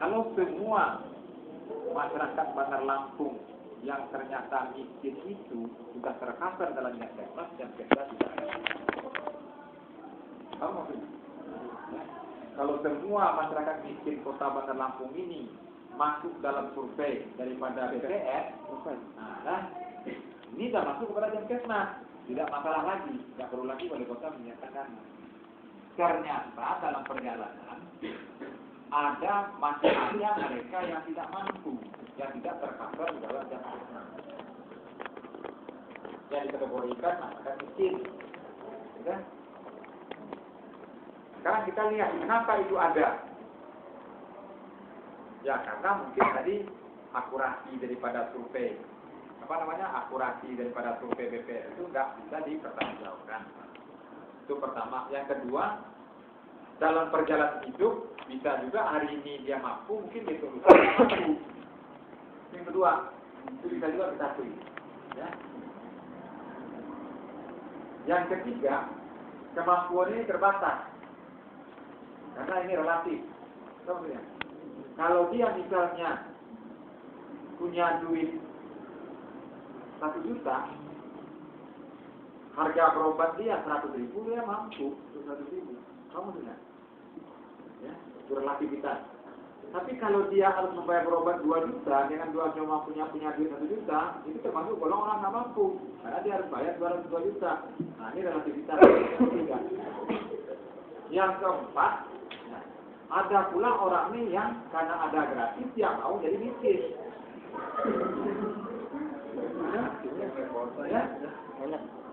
Kalau semua masyarakat Bandar Lampung yang ternyata miskin itu sudah tercover dalam Jampkesdas, Jampkesdas tidak ada. Tahu maksudnya? Ya. Kalau semua masyarakat miskin kota Bandar Lampung ini masuk dalam survei daripada BPS, nah, ini sudah masuk kepada Jampkesdas, tidak masalah lagi, tidak perlu lagi wali kota menyatakan. Ternyata dalam perjalanan ada masalahnya mereka yang tidak mampu, yang tidak tercover di dalam Jampkesdas, yang dikategorikan masyarakat miskin. Ya. Sekarang kita lihat kenapa itu ada. Ya karena mungkin tadi akurasi daripada survei, akurasi daripada survei BPS itu nggak bisa dipertanggungjawabkan. Itu pertama. Yang kedua, dalam perjalanan hidup bisa juga hari ini dia mampu, mungkin besok lusa dia mampu. Yang kedua, itu bisa juga kita akui. Ya. Yang ketiga, kemampuan ini terbatas. Karena ini relatif. Maksudnya, kalau dia misalnya punya duit 1 juta, harga berobat dia 100.000, dia mampu untuk 100.000. Kamu dengar? Ya, itu relativitas. Tapi kalau dia harus membayar berobat 2 juta dengan cuma punya duit 1 juta, itu termasuk golongan orang nggak mampu. Karena dia harus bayar 202 juta. Nah, ini relativitas. Yang keempat, ada pula orang ini yang karena ada gratis dia mau jadi miskin.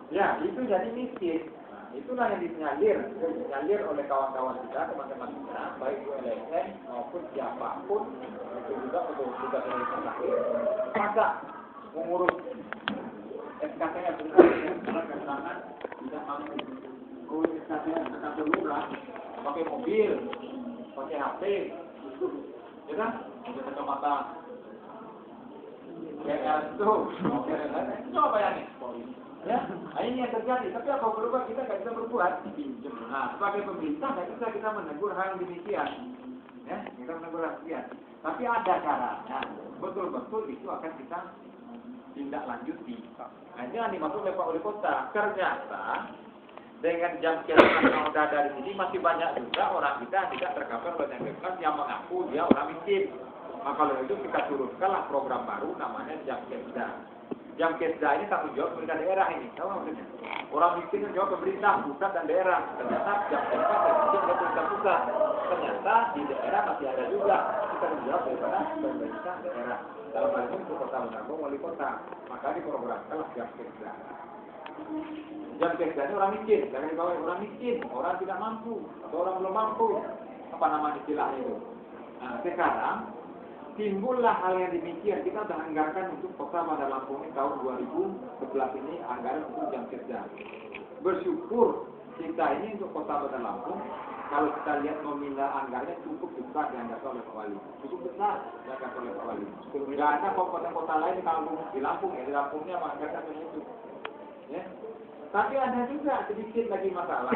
Ya, itu jadi miskin. Itulah yang disinyalir oleh kawan-kawan kita, teman-teman kita, baik itu LSM maupun siapapun, itu juga untuk tugas dari sakit. Masa mengurus SKT-nya dengan keterangan tidak mampu, urus SKT-nya tetap lurah, pakai mobil, pakai HP, ya kan? Pakai kacamata, kayak itu, coba bayangin. Ya, ini yang terjadi. Tapi apa berubah kita nggak bisa berbuat. Nah, sebagai pemerintah nggak bisa kita menegur hal yang demikian. Ya, kita menegur hal demikian. Tapi ada caranya. Betul-betul itu akan kita tindak lanjuti. Nah, jangan dimaksud oleh Pak Wali Kota. Ternyata dengan Jampkesdas yang sudah ada di sini masih banyak juga orang kita tidak tercover oleh Jampkesdas yang mengaku dia orang miskin. Maka kalau itu kita turunkanlah program baru namanya Jampkesdas. Jampkesdas ini tanggung jawab pemerintah daerah ini, tahu maksudnya? Orang miskin itu jawab pemerintah pusat dan daerah. Ternyata Jampkesdas termasuk oleh pemerintah pusat. Ternyata di daerah masih ada juga kita tanggung jawab daripada pemerintah daerah. Dalam hal ini kota Bandar Lampung wali kota, maka diprogramkanlah Jampkesdas. Jampkesdas ini orang miskin, jangan dibawa orang miskin, orang tidak mampu atau orang belum mampu. Apa nama istilahnya itu? Nah, sekarang timbullah hal yang demikian. Kita sudah anggarkan untuk kota Bandar Lampung ini tahun 2011 ini anggaran untuk Jampkesdas. Bersyukur kita ini untuk kota Bandar Lampung, kalau kita lihat nominal anggarannya cukup besar dianggarkan oleh Pak Wali. Cukup besar dianggarkan oleh Pak Wali. Tidak ada kota-kota lain di Lampung ya, di Lampung ini menganggarkan itu. Ya. Tapi ada juga sedikit lagi masalah.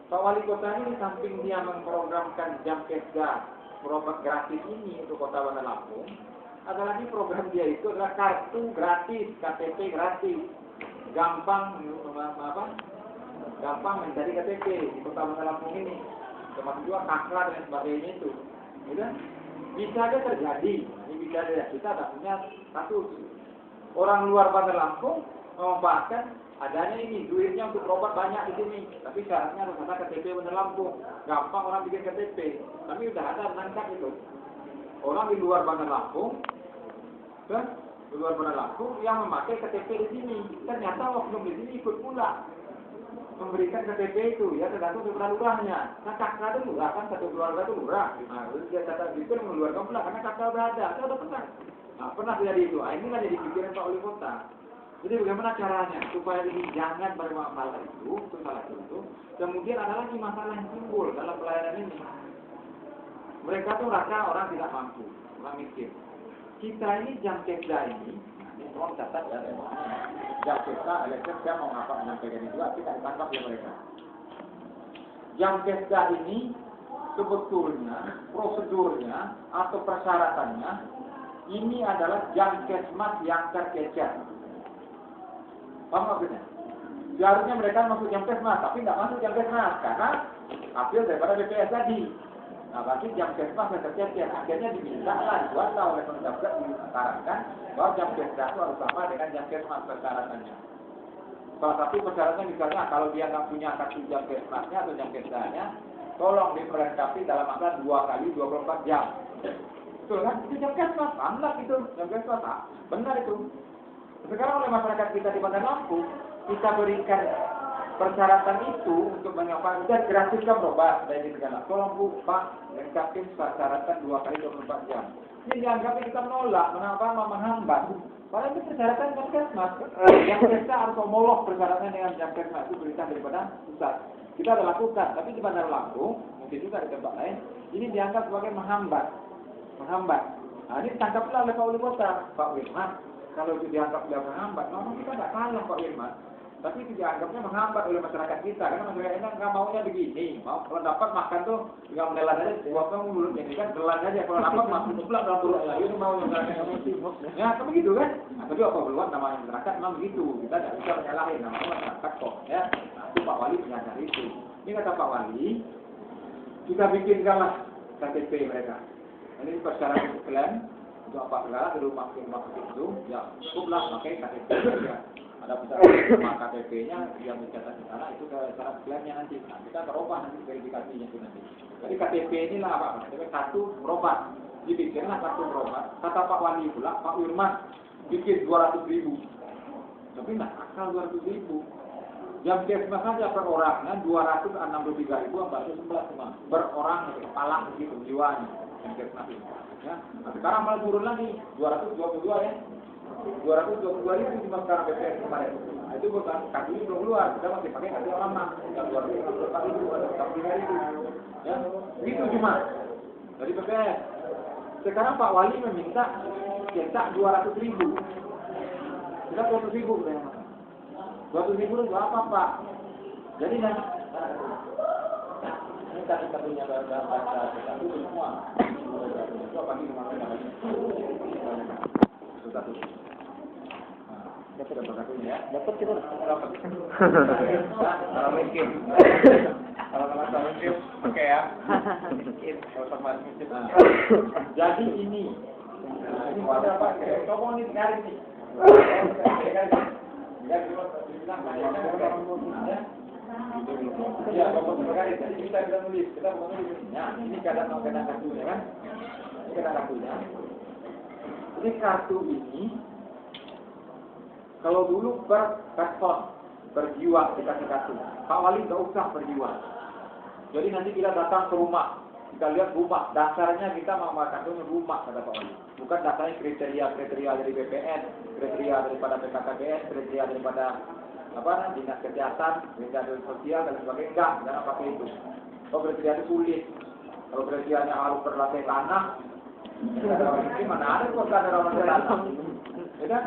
Pak Wali Kota ini di samping dia memprogramkan Jampkesdas berobat gratis ini untuk kota Bandar Lampung, ada lagi program dia itu adalah kartu gratis, KTP gratis, gampang mencari KTP di kota Bandar Lampung ini, termasuk juga kaklar dan sebagainya itu, gitu? Bisa aja terjadi, ini bisa aja kita tak punya kasus orang luar Bandar Lampung memanfaatkan adanya ini duitnya untuk berobat banyak di sini, tapi syaratnya harus ada KTP Bandar Lampung. Gampang orang bikin KTP, tapi udah ada menangkap itu. Orang di luar Bandar Lampung, di luar Bandar Lampung yang memakai KTP di sini, ternyata oknum di sini ikut pula memberikan KTP itu, ya tergantung kepada lurahnya. Nah kakak itu lurah kan, satu keluarga itu lurah. Nah dia kata itu mengeluarkan pula karena kakak udah ada, saya udah pernah. Nah pernah terjadi itu. Nah, inilah jadi pikiran Pak Wali Kota. Jadi bagaimana caranya supaya ini jangan bermasalah itu salah itu. Kemudian ada lagi masalah yang timbul dalam pelayanan ini. Mereka tuh rasa orang tidak mampu, orang miskin. Kita ini Jampkesdas ini tolong catat ya. Jampkesdas, saya mau menyampaikan itu, tidak ditangkap oleh mereka. Jampkesdas ini sebetulnya prosedurnya atau persyaratannya ini adalah Jamkesmas yang tercecer. Paham maksudnya? Seharusnya mereka masuk Jamkesmas, tapi tidak masuk Jamkesmas karena hasil daripada BPS tadi. Nah, berarti Jamkesmas yang tercecer. Akhirnya diminta lah swasta oleh Kemendagri diutarakan bahwa Jamkesmas itu harus sama dengan Jamkesmas persyaratannya. Salah satu persyaratannya misalnya kalau dia nggak punya kartu Jamkesmasnya atau Jamkesnya, tolong diperlengkapi dalam masa 2 kali 24 jam. Betul kan? Itu Jamkesmas, anlak itu Jamkesmas, benar itu. Sekarang oleh masyarakat kita di Bandar Lampung, kita berikan persyaratan itu untuk mengapa kita gratiskan berobat dari segala. Tolong Bu, Pak, lengkapin persyaratan 2 kali 24 jam. Ini dianggapnya kita menolak, mengapa menghambat. Padahal itu persyaratan Jamkesmas. Jamkesmas harus homolog persyaratan dengan Jamkesmas itu perintah daripada pusat. Kita ada lakukan, tapi di Bandar Lampung, mungkin juga di tempat lain, ini dianggap sebagai menghambat. Nah, ini ditangkaplah oleh Pak Wali Kota, Pak Wirman. Kalau itu dianggap dia menghambat, memang kita tidak salah Pak Wirman. Tapi itu dianggapnya menghambat oleh masyarakat kita, karena masyarakat kita nggak maunya begini. Mau kalau dapat makan tuh tinggal menelan aja, buatnya mulut jadi kan telan aja. Kalau dapat makan mutlak dalam perutnya, itu mau yang ya kan begitu kan? Nah, tapi apa keluar namanya masyarakat memang begitu. Kita tidak bisa menyalahin namanya masyarakat kok, ya. Nah, itu Pak Wali menyadari itu. Ini kata Pak Wali, kita bikinkanlah KTP mereka. Ini persyaratan klaim untuk apa segala di rumah itu, ya cukuplah pakai KTP saja. Ada persyaratan KTP-nya yang mencatat di sana itu syarat klaimnya nanti. Nah, kita berubah nanti verifikasinya itu nanti. Jadi KTP inilah apa? KTP kartu berobat. Dibikinlah kartu berobat. Kata Pak Wali pula, Pak Wirman bikin 200.000. Tapi nah, akal 200.000. Jamkesmas saja per orangnya 263.000 411 cuma per orang kepala begitu jiwanya Jamkesmas itu. Ya. Nah, sekarang malah turun lagi 222 ya. 222.000 cuma sekarang BPS kemarin. Nah, itu bukan kartu ini belum keluar, kita masih pakai kartu lama. Yang 264.000 ada 45.000. Ya, begitu cuma dari BPS. Sekarang Pak Wali meminta cetak 200.000. Kita 200.000 katanya. 200.000 itu apa Pak? Jadi kan ini kartu-kartunya bahasa itu semua. Itu pagi kemarin sudah tuh. Dapat kartunya ya? Dapat kita dapat. Kalau mungkin. Kalau mungkin oke ya. Jadi ini ada apa? Coba nih cari nih. Ya, kita bisa nulis, kita mau nulis. Nah, ini kadang kartunya kan? Ini kadang kartunya. Ini kartu ini, kalau dulu per person, per jiwa kita kasih kartu. Pak Wali nggak usah per jiwa. Jadi nanti kita datang ke rumah, kita lihat rumah, dasarnya kita mau kartunya rumah kata Pak Wali. Bukan dasarnya kriteria dari BPN, kriteria daripada PKKBN, kriteria daripada dinas kesehatan, kriteria dari sosial dan sebagainya. Jangan pakai itu. Kalau kriteria itu sulit, kalau kriterianya harus berlantai tanah, ini mana ada kok ada berlantai tanah, ya kan?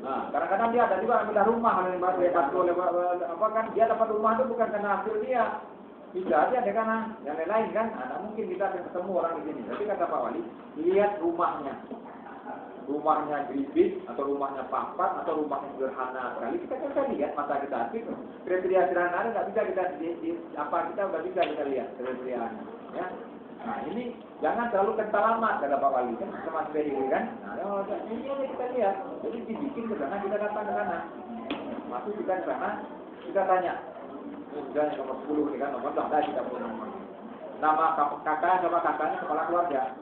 Nah, kadang-kadang dia ada juga minta rumah, kan dia dapat rumah itu bukan karena hasil dia. Bisa aja ada karena yang lain kan, nah, mungkin kita akan ketemu orang di sini. Tapi kata Pak Wali, lihat rumahnya gripis atau rumahnya papat atau rumahnya sederhana sekali. Kita bisa lihat mata kita aktif. Kriteria sederhana nggak bisa kita kita udah bisa kita lihat kriterianya. Ya. Nah ini jangan terlalu kental amat kata Pak Wali kan sama seperti ini kan. Nah ini aja kita lihat. Jadi dibikin ke sana kita datang ke sana. Masuk kita ke sana kita tanya. Misalnya nomor 10 ini kan nomor ada kita punya nomor. Nama kakak sama kakaknya kepala keluarga.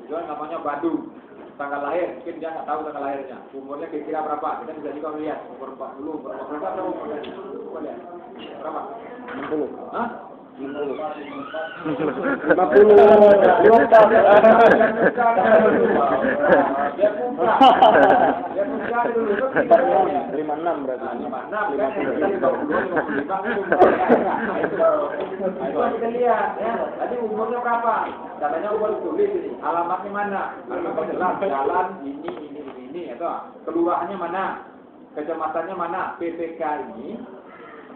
Itu namanya Badu. Tanggal lahir, mungkin dia nggak tahu tanggal lahirnya. Umurnya kira-kira berapa? Kita bisa juga melihat umur 40, berapa umurnya? Berapa? 60. Hah? 50. Dia muka dulu. 56 berarti. 56 itu kita lihat ya. Tadi umurnya berapa? Katanya umur tulis ini. Alamatnya mana? Alamatnya jelas. Jalan ini atau kelurahannya mana? Kecamatannya mana? PPK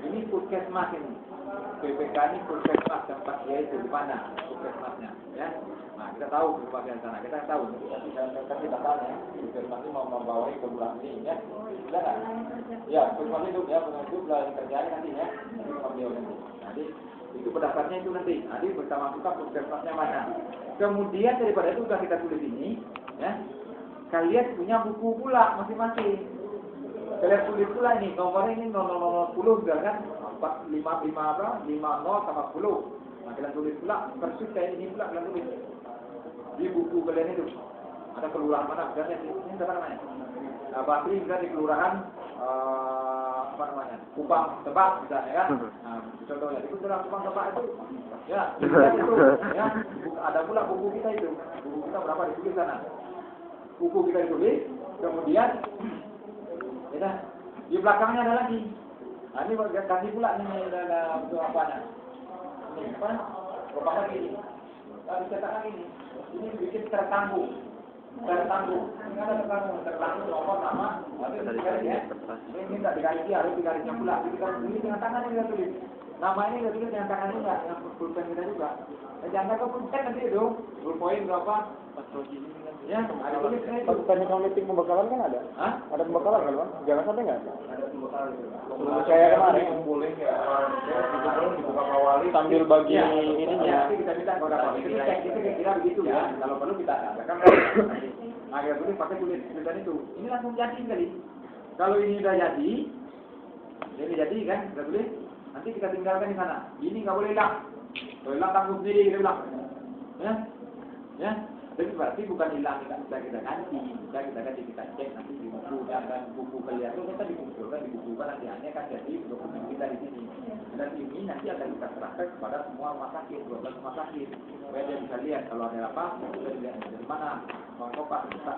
ini puskesmas ini. PPK ini puskesmas tempat dia itu di mana puskesmasnya, ya. Nah kita tahu puskesmasnya di sana, kita tahu. Kita tanya, puskesmas ini mau membawai kelurahan ini, ya. Sudah nggak? Ya, puskesmas itu ya, puskesmas itu sudah kerjanya nanti ya, nanti itu pendaftarnya itu nanti bersama kita puskesmasnya mana. Kemudian daripada itu sudah kita tulis ini, ya. Kalian punya buku pula masing-masing. Kalian tulis pula ini, nomornya ini 0010 kan 455 apa? 50 sama 10. Nah, kalian tulis pula persis kayak ini pula kalian tulis. Di buku kalian itu ada kelurahan mana? Misalnya ini apa namanya? Nah, Basri misalnya di kelurahan apa namanya? Kupang Tebak misalnya kan. Nah, contohnya itu kelurahan Kupang Tebak itu ya, itu ya. Ada pula buku kita itu. Buku kita berapa ditulis sana? Buku kita ditulis, kemudian ya, di belakangnya ada lagi. Nah, ini kasih pula ini ada untuk apanya? Ini apa? Berapa lagi ini? Bisa cetak ini. Ini bikin tertanggung. Ini ada tertanggung nomor nama. Ini tidak digaris, harus digarisnya pula. Kita tulis dengan tangan kita tulis. Nama ini kita tulis dengan tangan juga, dengan pulpen kita juga. Jangan ke pulpen nanti itu. Poin berapa? Ya, ada tulisnya itu. Bukannya kalau meeting pembekalan kan ada? Hah? Ada pembekalan kan, Bang? Jangan sampai nggak? Ada pembekalan. Saya kemarin boleh ya, dibuka awali sambil bagi ya, ininya. kita minta kepada Pak. Kita kira begitu ya. Kalau perlu kita adakan. Nah, kita tulis pakai tulisan itu. Ini langsung jadi kali. Kalau ini udah jadi kan, kita tulis. Nanti kita tinggalkan di sana. Ini nggak boleh hilang. Kalau hilang tanggung sendiri kita bilang. Ya. Tapi berarti bukan hilang, bisa kita ganti, kita cek nanti di buku dan buku kalian itu kita dibukukan nanti hanya kan jadi dokumen kita di sini. Dan ini nanti akan kita serahkan kepada semua rumah sakit, 12 rumah sakit, supaya dia bisa lihat kalau ada apa, kita lihat dari mana, Bang Kopak, kita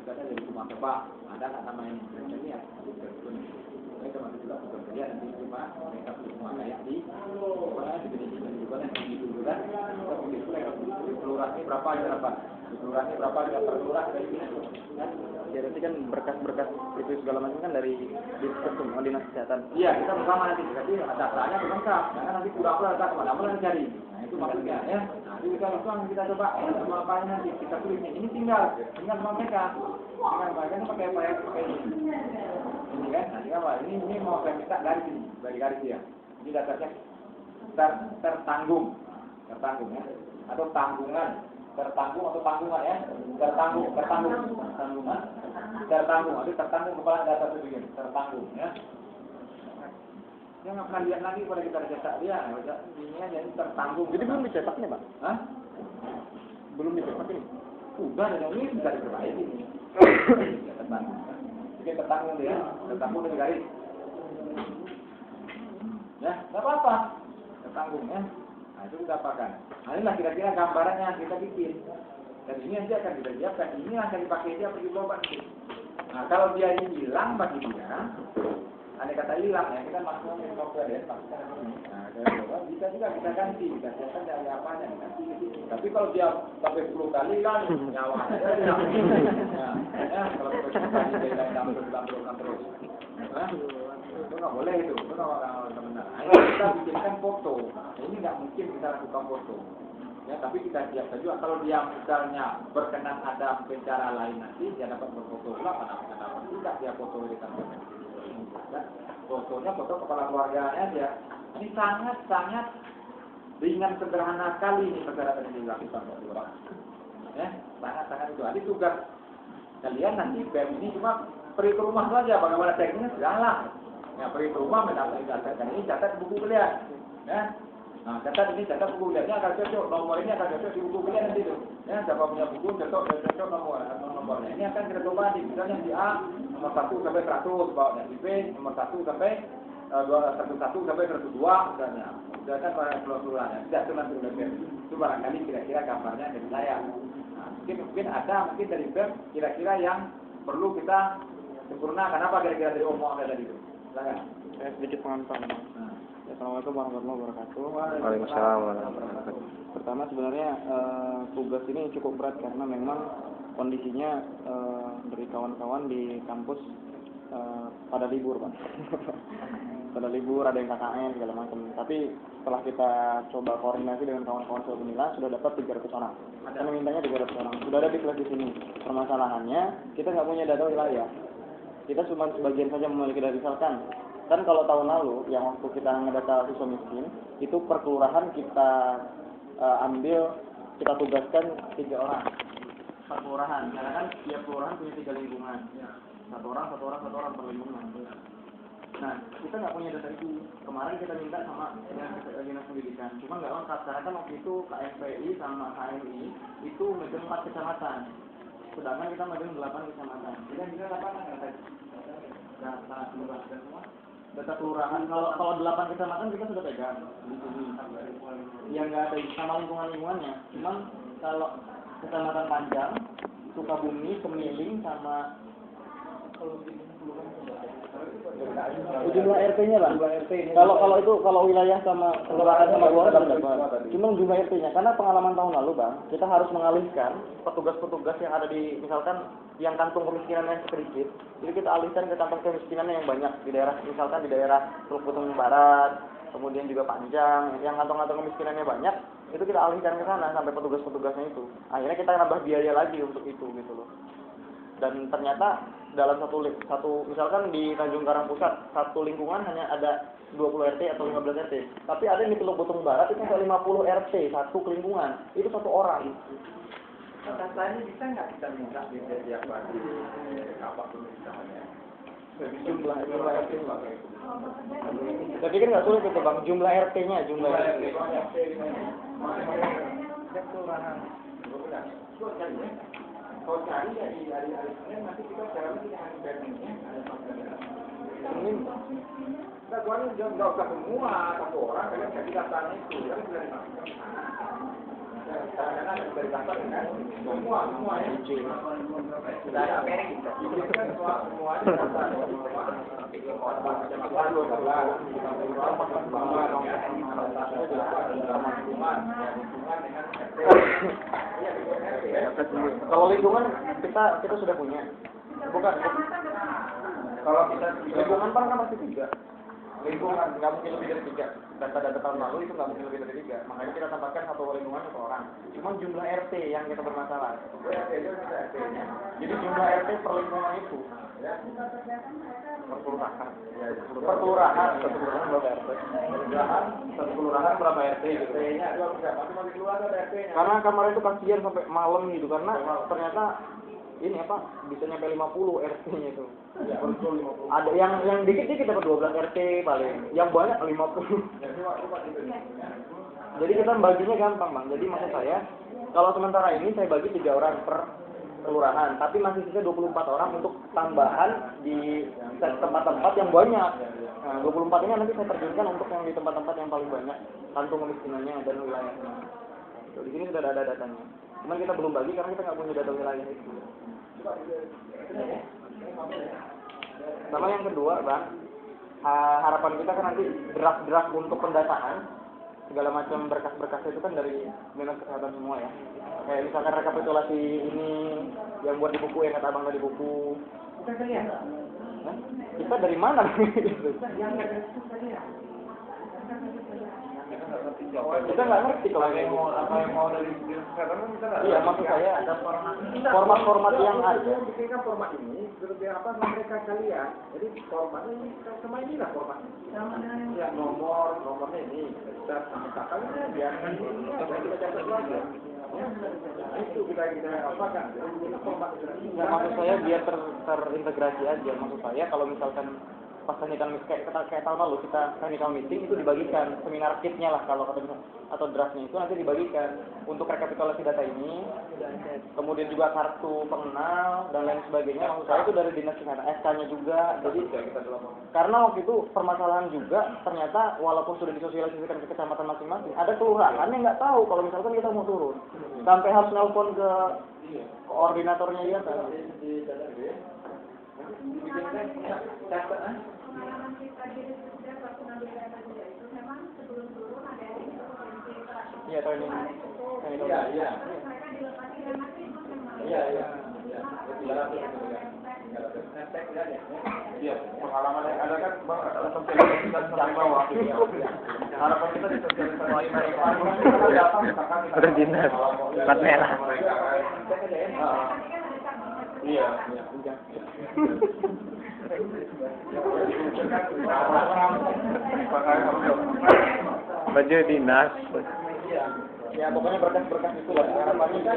dari rumah Kopak, ada nggak nama ini, kita lihat, mereka masih juga betul kerja nanti cuma mereka semua kayak di mana di juga kan kita pilih kelurahannya berapa kelurahannya berapa per kelurahan dari sini kan Ya nanti kan berkas-berkas itu segala macam kan dari dinas kesehatan. Iya kita bersama nanti jadi datanya lengkap karena nanti pura-pura data kemana-mana cari. Nah itu maksudnya ya. Nanti kita coba sama apa nanti kita tulisnya ini tinggal sama mereka ini pakai ini kan nanti apa ini mau saya minta garis ini dari garis dia ini datanya tertanggung ya atau tanggungan tertanggung atau tanggungan ya tertanggung itu tertanggung kepala data sebegini tertanggung ya dia nggak pernah lihat lagi pada kita cetak dia ini aja ini tertanggung jadi belum dicetaknya Pak? Hah? Belum dicetak ini? Udah ada ini bisa diperbaiki ini bikin tertanggung dia tertanggung dengan garis ya nggak apa-apa tertanggung ya. Nah itu kita apakan. Nah inilah kira-kira gambarannya yang kita bikin. Dan ini nanti akan kita siapkan. Ini akan dipakai dia pergi berobat. Nah kalau dia ini hilang bagi dia, ada kata hilang ya kita masukkan ke software ya. Nah bisa juga kita ganti. Kita siapkan dari apanya ganti. Tapi kalau dia sampai 10 kali hilang nyawa. Ya kalau sampai 10 kali dia hilang terus. Itu nggak boleh itu nggak benar. Kita bikinkan foto. Ini nggak mungkin kita lakukan foto. Ya, tapi kita siapkan juga kalau dia misalnya berkenan ada pencara lain nanti dia dapat berfoto pula, kenapa tidak dia foto di kantor. Fotonya foto kepala keluarganya aja. Ini sangat ringan sederhana sekali ini perkara yang dilakukan oleh orang. Ya, sangat itu. Jadi tugas kalian nanti BEM ini cuma pergi ke rumah saja, bagaimana tekniknya segala. Ya pergi ke rumah mendapatkan ini catat buku kalian. Ya. Nah, catat buku kalian akan cocok, nomor ini akan cocok di buku kalian nanti itu. Ya, siapa punya buku cocok nomornya. Ini akan kita coba di misalnya di A nomor 1 sampai 100, bawa di B nomor 1 sampai 101 sampai 102 misalnya. Sudah kan para keseluruhannya. Tidak itu nanti udah BEM. Itu barangkali kira-kira gambarnya dari saya. Nah, mungkin ada dari BEM kira-kira yang perlu kita sempurna. Kenapa kira-kira dari omong ada tadi itu? Silakan. Saya sedikit pengantar. Assalamualaikum warahmatullahi wabarakatuh. Waalaikumsalam warahmatullahi wabarakatuh. Pertama sebenarnya tugas ini cukup berat karena memang kondisinya dari kawan-kawan di kampus pada libur Pak. Pada libur ada yang KKN segala macam. Tapi setelah kita coba koordinasi dengan kawan-kawan Selunila sudah dapat 300 orang. Kami mintanya 300 orang. Sudah ada di kelas di sini. Permasalahannya kita nggak punya data wilayah. Kita cuma sebagian saja memiliki data. Misalkan kan kalau tahun lalu yang waktu kita ngedata siswa miskin itu per kelurahan kita ambil, kita tugaskan 3 orang per kelurahan. Karena kan setiap kelurahan punya 3 lingkungan. Satu orang per lingkungan. Nah, kita nggak punya data itu. Kemarin kita minta sama dinas pendidikan, cuma nggak lengkap karena kan waktu itu KMPI sama KMI itu megang 4 kecamatan, sedangkan kita megang 8 kecamatan. Kita apa? Data kelurahan. Kalau 8 kecamatan kita sudah pegang di sini. Yang nggak ada sama lingkungannya. Cuma kalau kecamatan Panjang, Sukabumi, Kemiling sama jumlah RT-nya Bang. Kalau wilayah sama kelurahan sama kelurahan dapat. Cuma jumlah RT-nya karena pengalaman tahun lalu Bang, kita harus mengalihkan petugas-petugas yang ada di misalkan yang kantung kemiskinannya sedikit. Jadi kita alihkan ke kantung kemiskinannya yang banyak di daerah, misalkan di daerah Teluk Betung Barat, kemudian juga Panjang, yang kantong-kantong kemiskinannya banyak, itu kita alihkan ke sana sampai petugas-petugasnya itu. Akhirnya kita nambah biaya lagi untuk itu gitu loh. Dan ternyata dalam satu misalkan di Tanjung Karang Pusat satu lingkungan hanya ada 20 RT atau 15 RT, tapi ada di Teluk Betung Barat itu ada 50 RT satu lingkungan, itu satu orang. Rasanya bisa nggak kita minta di tiap hari apapun misalnya jumlah RT. Tapi kan nggak sulit itu Bang, jumlah RT-nya, jumlah RT. Kalau cari dari hari-hari nanti kita cari di hari Seninnya Ini nggak kuarin nggak usah semua satu orang kalian jadi datanya itu ya sudah dimasukkan karena dari daftar kan semua ya sudah ada merek kita semuanya kalau lingkungan kita sudah punya. Bukan. Kalau kita lingkungan kan pasti 3. Lingkungan nggak mungkin lebih dari 3. Data-data tahun lalu itu nggak mungkin lebih dari 3. Makanya kita tambahkan satu lingkungan 1 orang. Cuma jumlah RT yang kita bermasalah. Jadi jumlah RT per lingkungan itu. Per kelurahan. Per kelurahan berapa RT? Satu kelurahan berapa RT? RT-nya karena kemarin itu kasihan sampai malam gitu karena ternyata ini bisa nyampe 50 RT-nya itu. Ya, ada yang dikit-dikit dapat 12 RT paling. Yang banyak 50. Jadi kita baginya gampang, Bang. Jadi maksud saya, kalau sementara ini saya bagi 3 orang per kelurahan, tapi masih sisa 24 orang untuk tambahan di tempat-tempat yang banyak. Nah, 24 ini nanti saya terjunkan untuk yang di tempat-tempat yang paling banyak kantung kemiskinannya dan wilayahnya. Di sini sudah ada datanya. Cuman kita belum bagi karena kita nggak punya data wilayah itu. Sama yang kedua, Bang, harapan kita kan nanti draft-draft untuk pendataan segala macam berkas-berkas itu kan dari dinas kesehatan semua ya. Kayak misalkan rekapitulasi ini yang buat di buku yang kata Abang tadi buku. Kita dari mana? Kita nggak ngerti kalau yang mau dari kesehatan kita nggak. Iya, maksud saya ada format yang ada. Bikinkan format ini seperti apa mereka kalian. Jadi format ini sama inilah format. Ya nomornya ini. Kita misalkan biarkan ini kita catat lagi. Itu kita apa kan? Format itu. Maksud saya biar terintegrasi aja. Maksud saya kalau misalkan pas technical kayak tahun lalu kita technical meeting itu dibagikan seminar kitnya lah kalau kata atau draftnya itu nanti dibagikan untuk rekapitulasi data ini, kemudian juga kartu pengenal dan lain sebagainya. Maksud saya itu dari dinas kesehatan, SK-nya juga. Jadi karena waktu itu permasalahan juga ternyata walaupun sudah disosialisasikan ke kecamatan masing-masing, ada kelurahan yang nggak tahu kalau misalkan kita mau turun, sampai harus nelpon ke koordinatornya dia kan. Pengalaman kita di sudah waktu ngambil data juga itu memang sebelum turun ada ini Iya, training. Iya. Mereka dilepaskan nanti itu memang. Iya. Iya, pengalaman yang ada kan bang, ada sosialisasi dan sampai bawah. Harapan kita di sosialisasi mereka. Kita datang misalkan kita Berdinas, plat merah. Iya. Baju dinas. Ya pokoknya berkas-berkas itu lah. Harapannya kan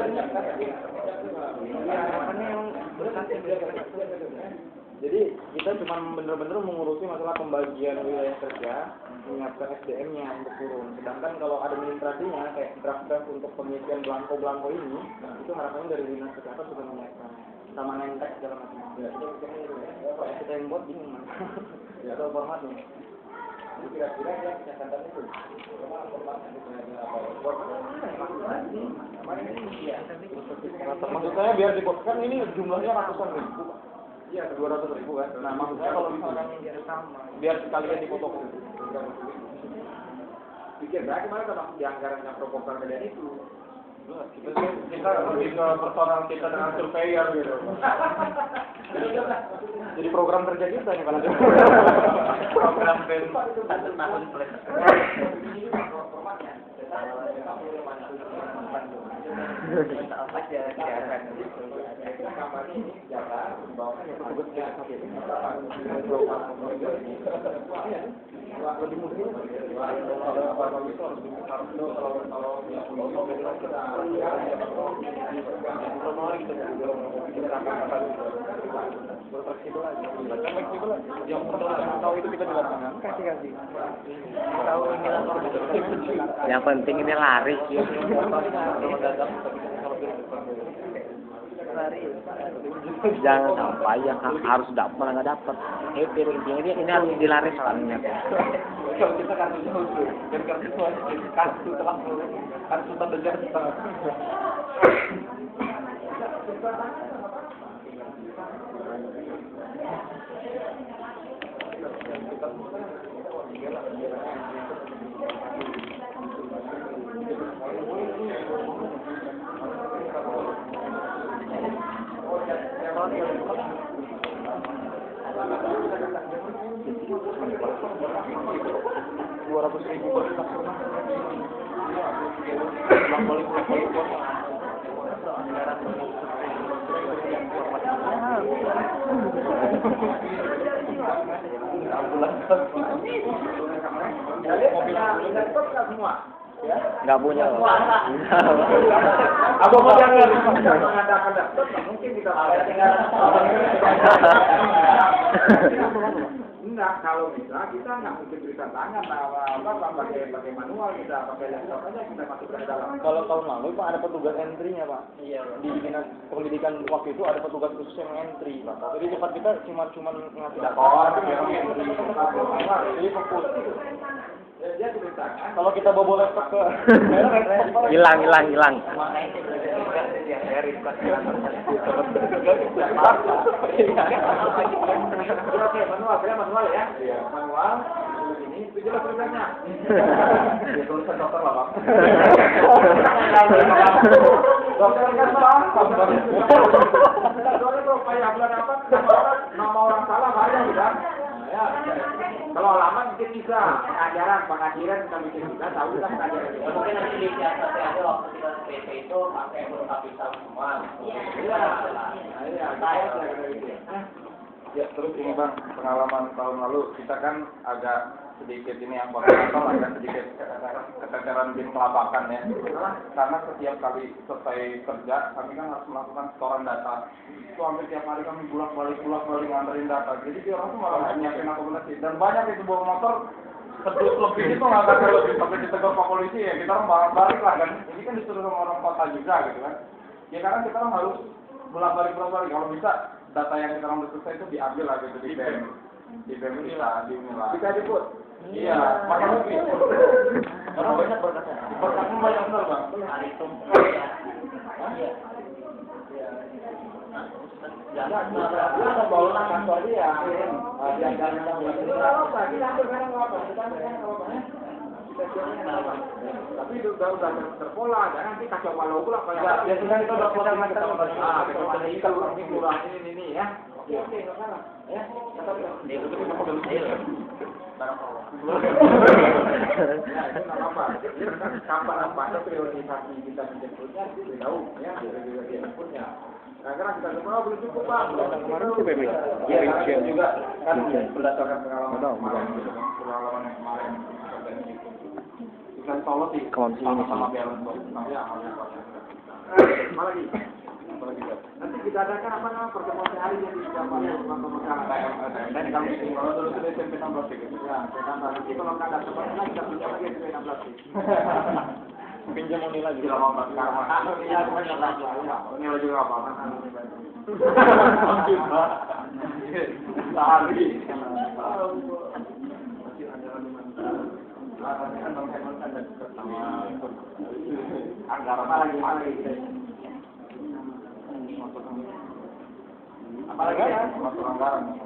jadi kita cuma bener-bener mengurusi masalah pembagian wilayah kerja, menyiapkan SDM-nya untuk turun. Sedangkan kalau administrasinya kayak draft-draft untuk pengisian belangko-belangko ini, itu harapannya dari dinas kesehatan sudah menyiapkan sama nentek segala macam. Kalau kita yang buat bingung man. Ya atau formatnya. Kira-kira yang kesehatan itu. Maksud saya biar kan ini jumlahnya ratusan ribu. Iya, 200.000 kan. Nah, maksud saya kalau misalkan biar sekalian dipotong. Pikir saya kemarin termasuk di anggarannya proposal kalian itu. Kita lebih ke personal kita dengan surveyor gitu. Jadi program kerja kita nih Pak. Program BEM 1 tahun plus. Yang penting ini laris. Jangan sampai yang harus dapat malah nggak dapat. Ini harus dilariskan. Kalau kita kartunya usul, dan kartu telah kartu terdekat. Nggak punya. Aku mau jangan mengadakan laptop, mungkin kita enggak, kalau bisa kita nggak mungkin tulisan tangan pakai manual, kita pakai laptop aja, kita masuk ke dalam. Kalau tahun lalu Pak ada petugas entry-nya Pak. Iya. Di dinas pendidikan waktu itu ada petugas khusus yang entry Pak. Jadi tempat kita cuma ngasih data. Jadi fokus. Dia tulis tangan. Kalau kita bawa laptop ke Hilang. Manual ya. Manual. Ini itu jelas tulisannya. Ya tulisan dokter lah Bang. Dokter kan salah. Soalnya kalau kayak bulan apa nama orang salah banyak kan. Ya. Kalau halaman mungkin bisa pengajaran kita bikin juga tahu lah pengajaran. Mungkin nanti di siasat aja waktu kita PC itu pakai huruf kapital semua. Ya terus ini Bang, pengalaman tahun lalu kita kan agak sedikit ini yang kontraktor, agak sedikit keteteran bin kelabakan ya. Karena setiap kali selesai kerja kami kan harus melakukan setoran data. Itu hampir tiap hari kami bolak-balik nganterin data. Jadi dia orang tuh malah nyiapin akomodasi dan banyak itu bawa motor sedut lebih itu nggak ada lebih sampai ditegur Pak Polisi ya kita orang balik lah kan. Ini kan disuruh sama orang kota juga gitu kan. Ya karena kita orang harus bolak-balik kalau bisa data yang kita orang selesai itu diambil lah gitu di BEM kita di Unila. Bisa disebut. Iya, makanya gitu. Karena banyak berkasnya. Berkasnya banyak benar Bang. Itu. Jangan dia bawa kantor dia. Dia jangan apa kita ambil barang apa? Kita ambil apa? Tapi itu udah terpola, jangan nanti kacau balau pula kayak. Ya sudah itu udah pola kita. Kita ini ya. Oke, nggak salah. Ya, kata dia. Dia itu kamu belum deal. Ya, itu nggak apa-apa. Dia kan kapan apa priorisasi kita menjemputnya, kita tahu ya, dia jemputnya. Nah, sekarang kita semua belum cukup Pak. Kemarin sih BB. Iya, karena juga kan berdasarkan pengalaman pengalaman yang kemarin dan itu. Bukan solo sih. Sama-sama balance ya, apa lagi? Nanti kita adakan apa namanya pertemuan sehari di rumah pemegang dan kalau dulu sudah SMP 16 gitu. Ya, nanti kalau nggak ada tempatnya kita pinjam lagi SMP 16. Pinjam Unila Tidak juga. mau sekarang. Iya, cuma yang lagi. Unila juga apa? Sehari. Masih ada anggaran lagi apalagi ya masuk anggaran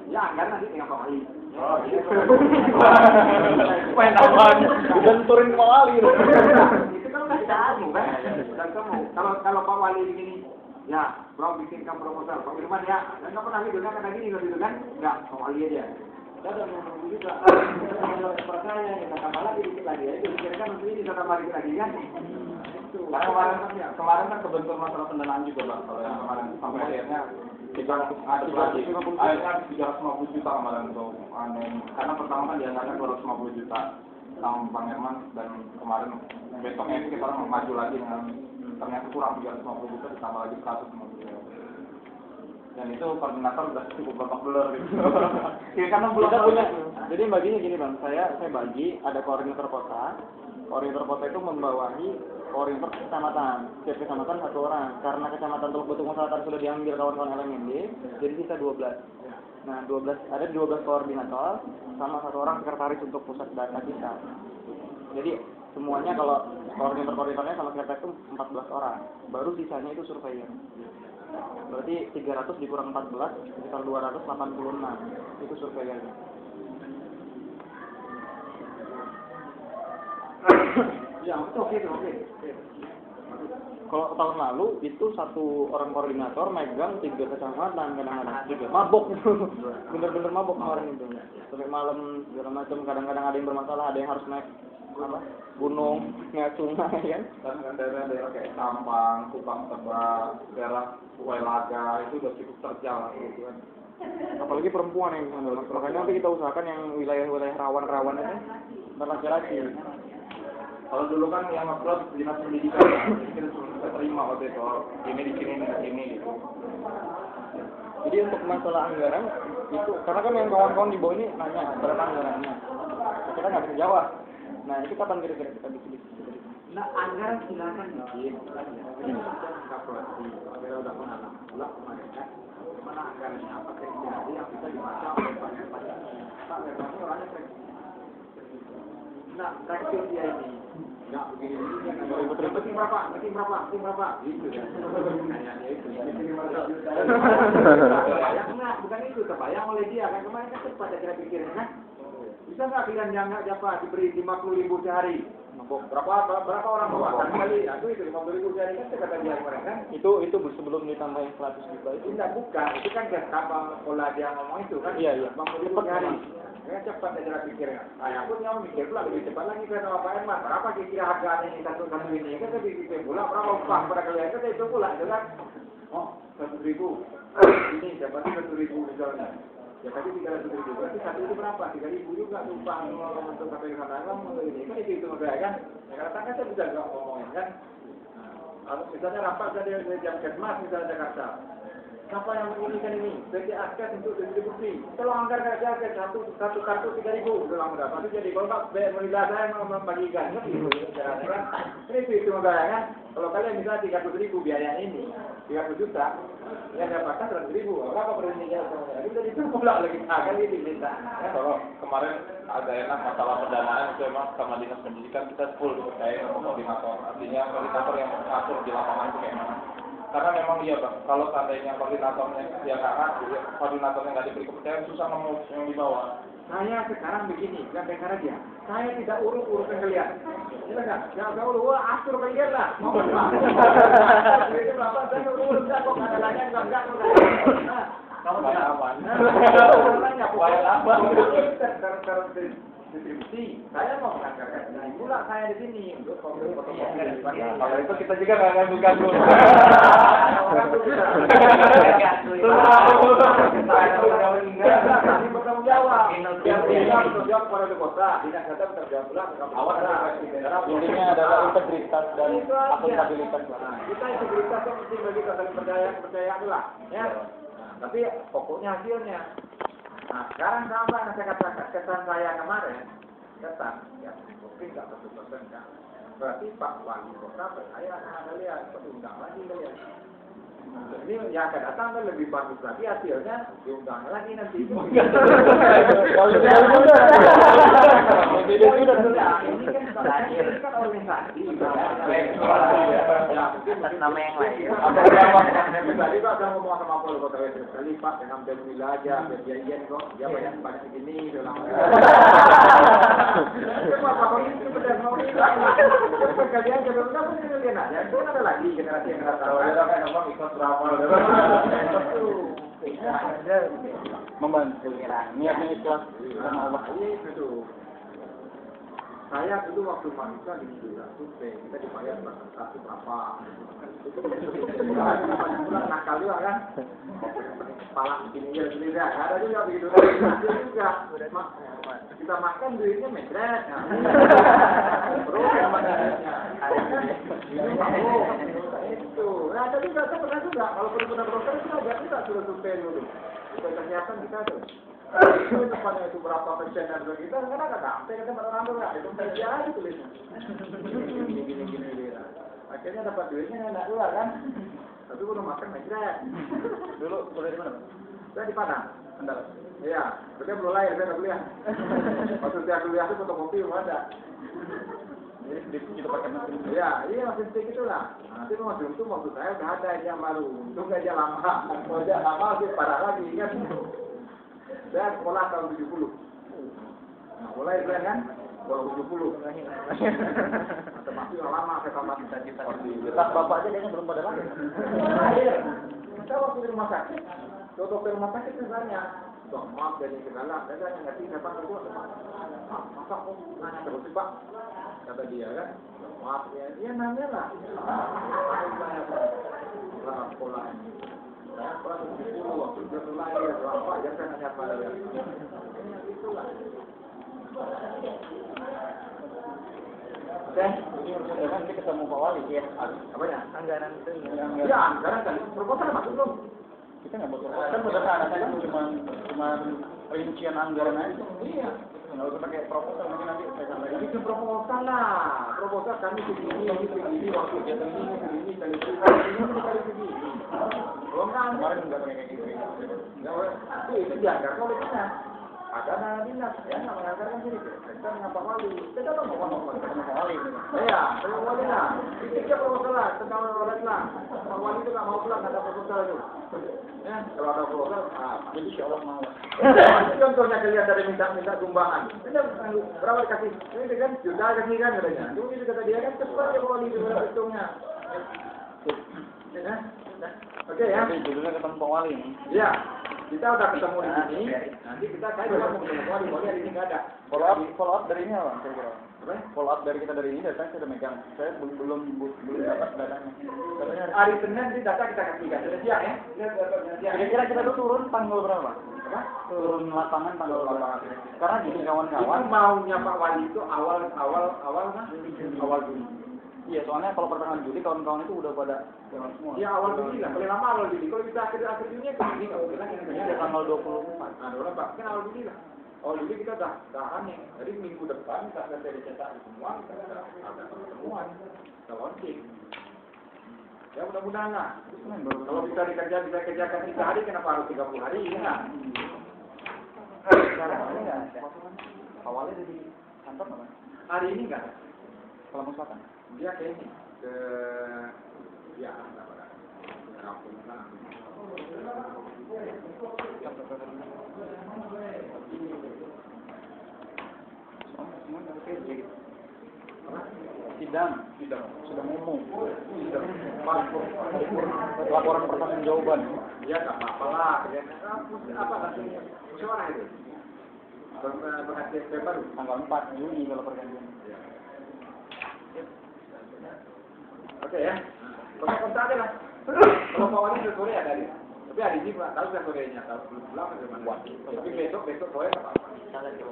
ya anggaran nanti tinggal Pak Wali. Oh iya. Main aman, dibenturin Pak Wali. Itu kan udah ketemu kan? Udah ketemu. Kalau Pak Wali begini, ya, bro bikinkan proposal. Pak Firman ya, nggak pernah gitu kan? Karena gini gitu kan? Nggak, Pak Wali aja. Saya udah menunggu juga. Kalau percaya kita tambah lagi dikit lagi ya. Itu kira-kira nanti ini kita tambah dikit lagi kan? Karena kemarin kan kebentur masalah pendanaan juga Bang. Kalau yang kemarin sampai akhirnya kita ngadep lagi. Akhirnya 350 juta kemarin untuk karena pertama kan dianggarkan 250 juta sama Bang Herman dan kemarin besoknya itu kita maju lagi dengan ternyata kurang 350 juta ditambah lagi 150 juta. Dan itu koordinator udah cukup babak belur gitu. Karena belum punya. Jadi baginya gini Bang, saya bagi ada koordinator kota. Koordinator kota itu membawahi koordinator kecamatan. Setiap kecamatan satu orang. Karena kecamatan Teluk Betung Selatan sudah diambil kawan-kawan LMND, jadi sisa 12. Nah, 12 koordinator sama satu orang sekretaris untuk pusat data kita. Jadi semuanya kalau koordinatornya sama sekretaris itu 14 orang. Baru sisanya itu surveyor. Berarti 300 dikurang 14 sekitar 286. Itu surveyornya. Ya, oke. Kalau tahun lalu itu satu orang koordinator megang 3 kecamatan kadang-kadang mabok. Bener-bener mabok kemarin itu. Sampai malam segala macam, kadang-kadang ada yang bermasalah, ada yang harus naik gunung, naik sungai kan. Dan daerah-daerah kayak Sampang, Kupang Tebak, daerah Kuelaga itu udah cukup terjal gitu kan. Apalagi perempuan yang makanya nanti kita usahakan yang wilayah-wilayah rawan-rawan itu laki-laki. Kalau dulu kan yang upload dinas pendidikan, jadi kita sudah terima waktu itu ini di sini gitu. Jadi untuk masalah anggaran itu karena kan yang kawan-kawan di bawah ini nanya berapa anggarannya, kita nggak bisa jawab. Nah itu kapan kira-kira kita bisa? Nah anggaran silakan bikin, ini sudah kalkulasi, kita udah pernah pulang kemarin kan, mana anggarannya apa jadi yang bisa dibaca oleh Pak Herman ini orangnya nah reaksi dia ini. Enggak begini tim berapa gitu kan. Kayaknya itu. Enggak, bukan itu terbayang oleh dia kan kemarin kan cepat kira pikirin kan. Bisa enggak kalian yang enggak dapat diberi 50.000 sehari? Berapa orang bawa kali? Itu 50.000 sehari kan kata dia kemarin kan. Itu sebelum ditambah yang 100 juta itu. Tidak bukan, itu kan kapal pola dia ngomong itu kan. Iya. 50.000 sehari. Ya cepat aja pikirnya. Saya pun yang mikir pula lebih cepat lagi ke sama Pak Herman. Berapa kira-kira harganya ini satu ini? Kan saya pikir pula berapa upah pada kalian kan itu pula itu kan. Oh 100.000. Ini dapat 100.000 misalnya. Ya tadi 300.000. Berarti satu itu berapa? 3.000 juga upah untuk KPK Katakan untuk ini kan itu kan. Ya katakan saya bisa nggak ngomongin kan. Kalau misalnya rapat dari jam Kesmas misalnya Jakarta. Siapa yang menginginkan ini? PT Akses untuk distribusi. Kalau anggaran kerja satu kartu 3.000, udah mudah. Pasti jadi kalau nggak menilai saya membagikan, kan gitu. Ini itu modalnya kan. Kalau kalian misalnya 300.000 biaya ini, 300 juta, yang dapatkan 100.000. Berapa perunnya? Jadi udah itu pula lagi akan diminta. Kalau kemarin agak enak masalah pendanaan itu emang sama dinas pendidikan kita full dipercaya untuk koordinator. Artinya koordinator yang mengatur di lapangan itu kayak mana? Karena memang iya Bang, kalau seandainya koordinatornya ya koordinatornya nggak diberi kepercayaan susah ngomong yang di bawah. Saya sekarang begini, nggak dengar aja. Saya tidak urusan kalian. Iya nggak? Nggak urus, atur kalian lah. Mau apa? Jadi berapa? Saya urus kok nggak ada nanya nggak. distribusi. Saya mau menganggarkan ini pula saya di sini untuk potong-potong. Kalau itu kita juga nggak ganggu-ganggu. Bertanggung jawab. Dia bertanggung jawab kepada wali kota. Dinas data bertanggung jawab pula ke kabupaten. Intinya adalah integritas dan akuntabilitas. Nah, kita integritas yang penting bagi kita saling kepercayaan lah, ya. Nah, tapi pokoknya hasilnya. Nah, sekarang sama yang saya katakan kesan saya kemarin, kesan ya mungkin nggak 100% kan. Berarti Pak Wali Kota percaya sama kalian, diundang lagi kalian. Nah, ini yang akan datang kan lebih bagus lagi hasilnya, diundang lagi nanti. Ini kan organisasi. Ya, mungkin nama yang lain. Tadi Pak saya ngomong sama Wali Kota sekali Pak, jangan beli aja, biar kok, dia banyak begini, udah lama. Pak Wali itu benar mau bilang, kalian jangan lupa kalian aja, itu ada lagi generasi yang akan datang. Kalau dia kan ikut berapa? Membantu. Niatnya ikhlas sama Allah. Itu. Saya dulu waktu mahasiswa di survei, kita dibayar satu berapa. Itu bulan nakal juga kan. Kepala begini ya sendiri. Ada juga begitu. Ada juga. Kita makan duitnya medret. Terus duitnya. Itu. Nah, tapi kita pernah juga. Kalau pernah broker kita sudah survei dulu. Survei kesehatan kita tuh. Itu depannya itu berapa persen dan kita kan nggak sampai kita merambah nggak itu saja aja tulisnya gini akhirnya dapat duitnya nggak keluar kan tapi belum makan meja dulu kuliah di mana saya di Padang Kendal iya saya belum lahir saya nggak kuliah waktu saya kuliah itu fotokopi belum ada jadi kita pakai mesin iya mesin stick itulah nanti mesin itu maksud saya udah ada aja baru untung aja lama sih parah lagi kan. Saya sekolah tahun 70. Nah, mulai saya kan tahun 70. Matematik lama saya tamat cita-cita. Tak bapak aja kayaknya belum pada lahir. Kita waktu di rumah sakit, dokter rumah sakit misalnya, Dok, maaf dari segala, saya nggak sih siapa itu. Masa kok nanya terus Pak? Kata dia kan, maaf ya, dia nanya lah. Sekolah sekolah ini. Saya pernah 70 waktu dia mulai berapa aja saya nanya pada dia. Ini itulah. Oke, ini urusan dengan nanti ketemu Pak Wali ya. Apa ya? Anggaran itu. Ya, anggaran kan. Proposal masuk belum? Kita nggak butuh. Kan sederhana kan cuma rincian anggaran aja. Iya. Nggak usah pakai proposal mungkin nanti saya sampaikan. Bikin proposal lah. Proposal kami segini, waktu dia segini, kali segini. Belum kan? Kemarin nggak pakai kayak gitu. Enggak, itu dianggarkan oleh kita. Ada anak dinas, ya nggak menganggarkan sini. Kita dengan Pak Wali. Kita kan ngomong sama Pak Wali. Iya, Pak Wali lah. Kita proposal lah, tentang oleh lah. Pak Wali itu nggak mau pulang, nggak ada proposal itu. Ya, kalau ada proposal, Jadi insya Allah mau. Contohnya kalian dari minta sumbangan. Berapa dikasih? Ini kan juta kasih kan katanya. Itu kata dia kan cepat ya Pak Wali itu hitungnya. Ya. Oke ya. Jadi judulnya ketemu Pak Wali nih. Iya. Kita udah ketemu di sini. Nanti saya juga mau ketemu Pak Wali hari ini nggak ada. Follow up dari ini apa kira-kira? Apa? Follow up dari kita dari ini datanya saya udah megang. Saya belum dapat datanya. Katanya Hari Senin di data kita kasihkan. Sudah siap ya? kira-kira kita tuh turun tanggal berapa? Apa? Turun lapangan tanggal berapa? Karena gini Itu kawan-kawan. maunya Pak Wali itu awal Juli. Iya, soalnya kalau pertengahan Juli kawan-kawan itu udah pada jalan semua. Ya awal Juli lah, paling lama awal Juli. Kalau kita akhir Juli ya begini kalau kita Ini ada tanggal 24. Nah, orang Pak, kan awal Juli lah. Awal Juli kita udah aneh. Jadi minggu depan kita akan dari cetak semua, kita ada pertemuan, kita launching. Ya mudah-mudahan lah. Kalau bisa kerjakan 3 hari, kenapa harus 30 hari? Ya. Sekarang ini nggak ada. Awalnya dari kantor nggak? Hari ini enggak ada. Kalau mau selatan. Dia ke ini, ke apa? Kampung sana. Semua dari kerja gitu. Sidang sudah ngomong. Laporan pertanggung jawaban. Ya nggak apa-apa lah. Apa nanti musyawarah itu? berhenti SPP baru. Tanggal 4 Juni kalau pergantian. Oke ya. Kontak aja lah. Kalau mau ini sore ada di. Tapi hari ini Pak tahu kan sorenya tahu belum pulang bagaimana. Tapi besok sore apa-apa.